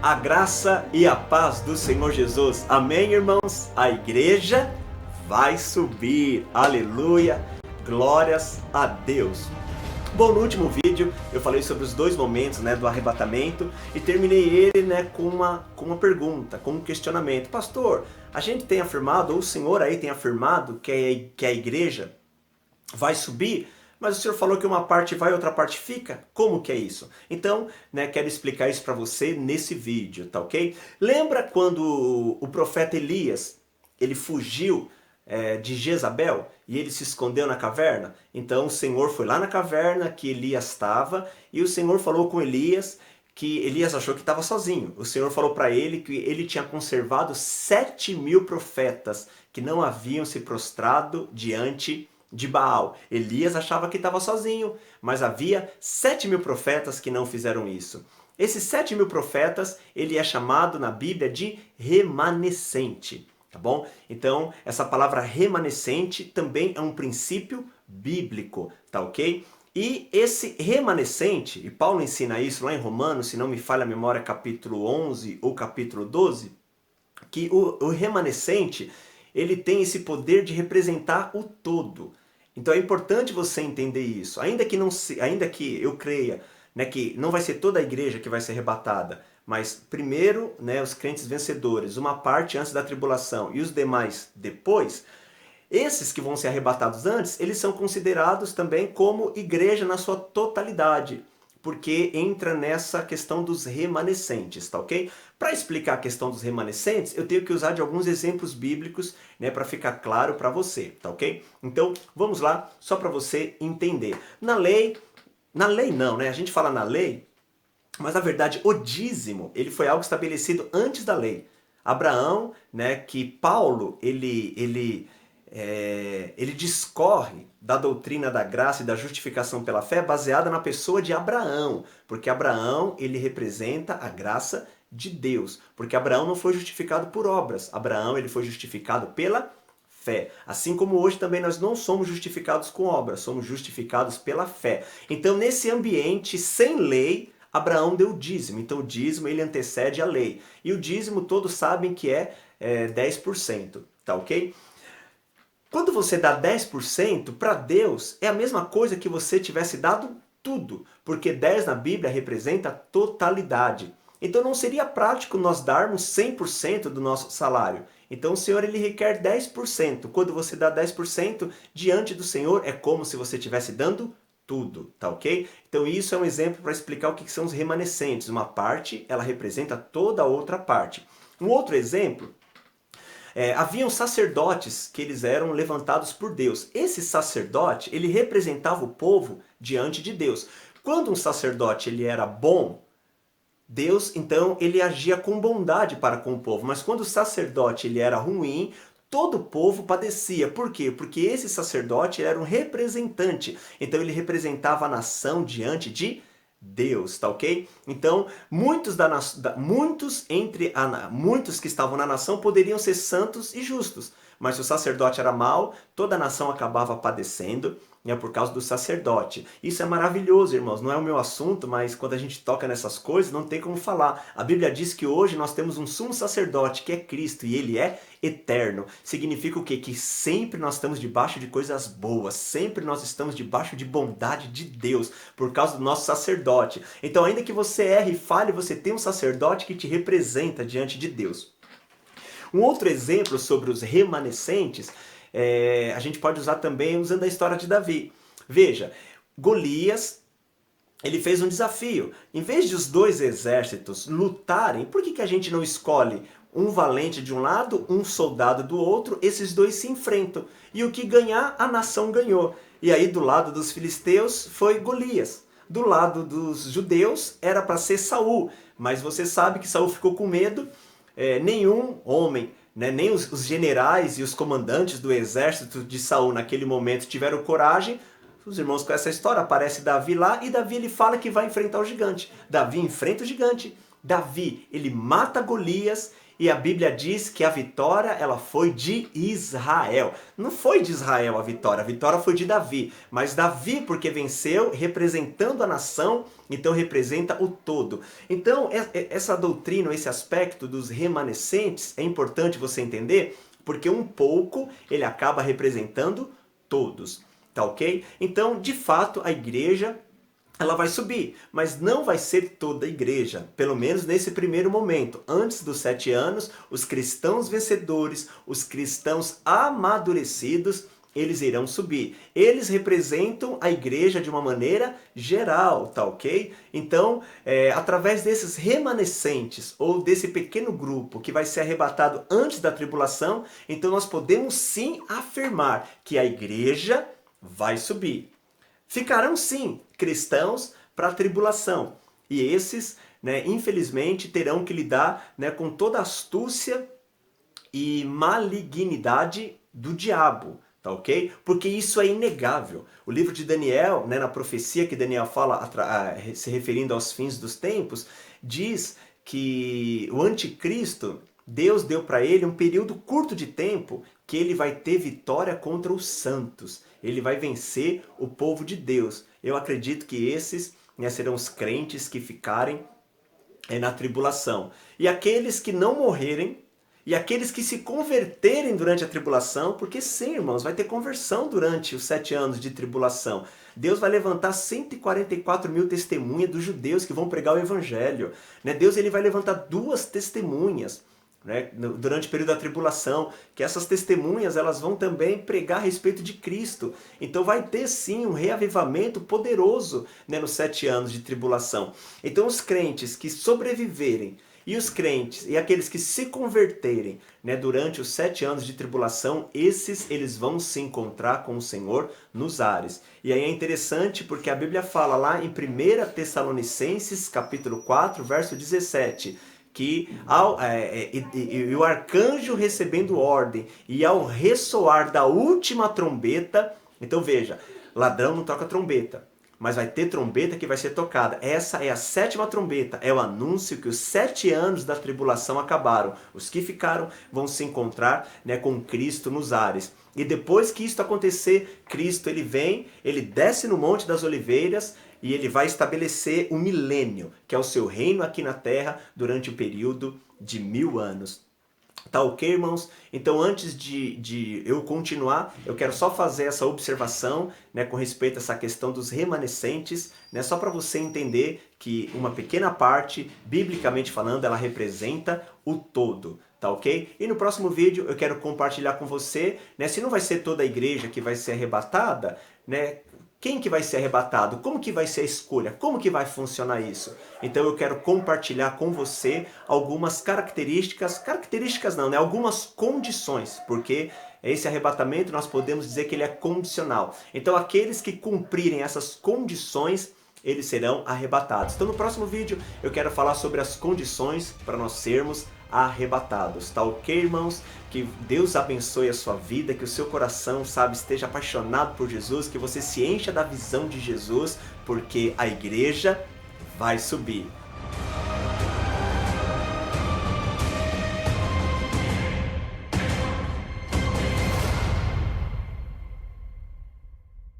A graça e a paz do Senhor Jesus. Amém, irmãos? A igreja vai subir. Aleluia. Glórias a Deus. Bom, no último vídeo eu falei sobre os dois momentos do arrebatamento e terminei ele com uma pergunta, com um questionamento. Pastor, a gente tem afirmado, ou o Senhor aí tem afirmado que a igreja vai subir, mas o Senhor falou que uma parte vai e outra parte fica? Como que é isso? Então, quero explicar isso para você nesse vídeo, tá ok? Lembra quando o profeta Elias, ele fugiu de Jezabel e ele se escondeu na caverna? Então o Senhor foi lá na caverna que Elias estava e o Senhor falou com Elias que Elias achou que estava sozinho. O Senhor falou para ele que ele tinha conservado 7.000 profetas que não haviam se prostrado diante de Baal. Elias achava que estava sozinho, mas havia 7.000 profetas que não fizeram isso. Esses 7.000 profetas, ele é chamado na Bíblia de remanescente, tá bom? Então, essa palavra remanescente também é um princípio bíblico, tá ok? E esse remanescente, e Paulo ensina isso lá em Romanos, se não me falha a memória, capítulo 11 ou capítulo 12, que o remanescente, ele tem esse poder de representar o todo. Então é importante você entender isso. Ainda que eu creia que não vai ser toda a igreja que vai ser arrebatada, mas primeiro os crentes vencedores, uma parte antes da tribulação e os demais depois, esses que vão ser arrebatados antes, eles são considerados também como igreja na sua totalidade, porque entra nessa questão dos remanescentes, tá ok? Para explicar a questão dos remanescentes, eu tenho que usar de alguns exemplos bíblicos, para ficar claro para você, tá ok? Então, vamos lá, só para você entender. Na lei não, a gente fala na lei, mas na verdade o dízimo, ele foi algo estabelecido antes da lei. Abraão, que Paulo, ele discorre da doutrina da graça e da justificação pela fé baseada na pessoa de Abraão, porque Abraão, ele representa a graça de Deus, porque Abraão não foi justificado por obras, Abraão, ele foi justificado pela fé. Assim como hoje também nós não somos justificados com obras, somos justificados pela fé. Então, nesse ambiente sem lei, Abraão deu o dízimo. Então, o dízimo, ele antecede a lei. E o dízimo, todos sabem que é 10%, tá ok? Quando você dá 10%, para Deus é a mesma coisa que você tivesse dado tudo, porque 10 na Bíblia representa totalidade. Então não seria prático nós darmos 100% do nosso salário. Então o Senhor, ele requer 10%. Quando você dá 10%, diante do Senhor é como se você estivesse dando tudo, tá ok? Então isso é um exemplo para explicar o que são os remanescentes. Uma parte, ela representa toda a outra parte. Um outro exemplo, haviam sacerdotes que eles eram levantados por Deus. Esse sacerdote, ele representava o povo diante de Deus. Quando um sacerdote ele era bom, Deus, então, ele agia com bondade para com o povo. Mas quando o sacerdote ele era ruim, todo o povo padecia. Por quê? Porque esse sacerdote era um representante. Então ele representava a nação diante de Deus, tá ok? Então, muitos que estavam na nação poderiam ser santos e justos, mas se o sacerdote era mau, toda a nação acabava padecendo, por causa do sacerdote. Isso é maravilhoso, irmãos, não é o meu assunto, mas quando a gente toca nessas coisas, não tem como falar. A Bíblia diz que hoje nós temos um sumo sacerdote, que é Cristo, e ele é eterno. Significa o quê? Que sempre nós estamos debaixo de coisas boas, sempre nós estamos debaixo de bondade de Deus, por causa do nosso sacerdote. Então, ainda que você erre e falhe, você tem um sacerdote que te representa diante de Deus. Um outro exemplo sobre os remanescentes, a gente pode usar também usando a história de Davi. Veja, Golias, ele fez um desafio. Em vez de os dois exércitos lutarem, por que a gente não escolhe um valente de um lado, um soldado do outro? Esses dois se enfrentam. E o que ganhar, a nação ganhou. E aí do lado dos filisteus foi Golias. Do lado dos judeus era para ser Saul. Mas você sabe que Saul ficou com medo. Nenhum homem, nem os generais e os comandantes do exército de Saul naquele momento tiveram coragem. Os irmãos com essa história, aparece Davi lá e Davi ele fala que vai enfrentar o gigante. Davi enfrenta o gigante. Davi, ele mata Golias E a Bíblia diz que a vitória ela foi de Israel. Não foi de Israel a vitória foi de Davi. Mas Davi, porque venceu, representando a nação, então representa o todo. Então, essa doutrina, esse aspecto dos remanescentes, é importante você entender, porque um pouco ele acaba representando todos. Tá ok? Então, de fato, a igreja ela vai subir, mas não vai ser toda a igreja, pelo menos nesse primeiro momento. Antes dos 7 anos, os cristãos vencedores, os cristãos amadurecidos, eles irão subir. Eles representam a igreja de uma maneira geral, tá ok? Então, através desses remanescentes, ou desse pequeno grupo que vai ser arrebatado antes da tribulação, então nós podemos sim afirmar que a igreja vai subir. Ficarão sim cristãos para a tribulação. E esses, infelizmente, terão que lidar, com toda a astúcia e malignidade do diabo. Tá ok? Porque isso é inegável. O livro de Daniel, na profecia que Daniel fala, se referindo aos fins dos tempos, diz que o anticristo, Deus deu para ele um período curto de tempo que ele vai ter vitória contra os santos. Ele vai vencer o povo de Deus. Eu acredito que esses serão os crentes que ficarem na tribulação. E aqueles que não morrerem, e aqueles que se converterem durante a tribulação, porque sim, irmãos, vai ter conversão durante os 7 anos de tribulação. Deus vai levantar 144 mil testemunhas dos judeus que vão pregar o evangelho. Deus ele vai levantar 2 testemunhas. Durante o período da tribulação, que essas testemunhas elas vão também pregar a respeito de Cristo. Então vai ter sim um reavivamento poderoso nos 7 anos de tribulação. Então os crentes que sobreviverem e os crentes e aqueles que se converterem durante os 7 anos de tribulação, eles vão se encontrar com o Senhor nos ares. E aí é interessante porque a Bíblia fala lá em 1 Tessalonicenses capítulo 4, verso 17, que o arcanjo recebendo ordem e ao ressoar da última trombeta, então veja, ladrão não toca trombeta, mas vai ter trombeta que vai ser tocada. Essa é a 7ª trombeta, é o anúncio que os 7 anos da tribulação acabaram. Os que ficaram vão se encontrar com Cristo nos ares. E depois que isso acontecer, Cristo ele vem, ele desce no Monte das Oliveiras, e ele vai estabelecer o milênio, que é o seu reino aqui na terra, durante o período de 1000 anos. Tá ok, irmãos? Então, antes de eu continuar, eu quero só fazer essa observação com respeito a essa questão dos remanescentes, só para você entender que uma pequena parte, biblicamente falando, ela representa o todo. Tá ok? E no próximo vídeo eu quero compartilhar com você, se não vai ser toda a igreja que vai ser arrebatada, quem que vai ser arrebatado? Como que vai ser a escolha? Como que vai funcionar isso? Então eu quero compartilhar com você algumas características não, algumas condições, porque esse arrebatamento nós podemos dizer que ele é condicional. Então aqueles que cumprirem essas condições, eles serão arrebatados. Então no próximo vídeo eu quero falar sobre as condições para nós sermos arrebatados, tá ok, irmãos? Que Deus abençoe a sua vida, que o seu coração, esteja apaixonado por Jesus, que você se encha da visão de Jesus, porque a igreja vai subir.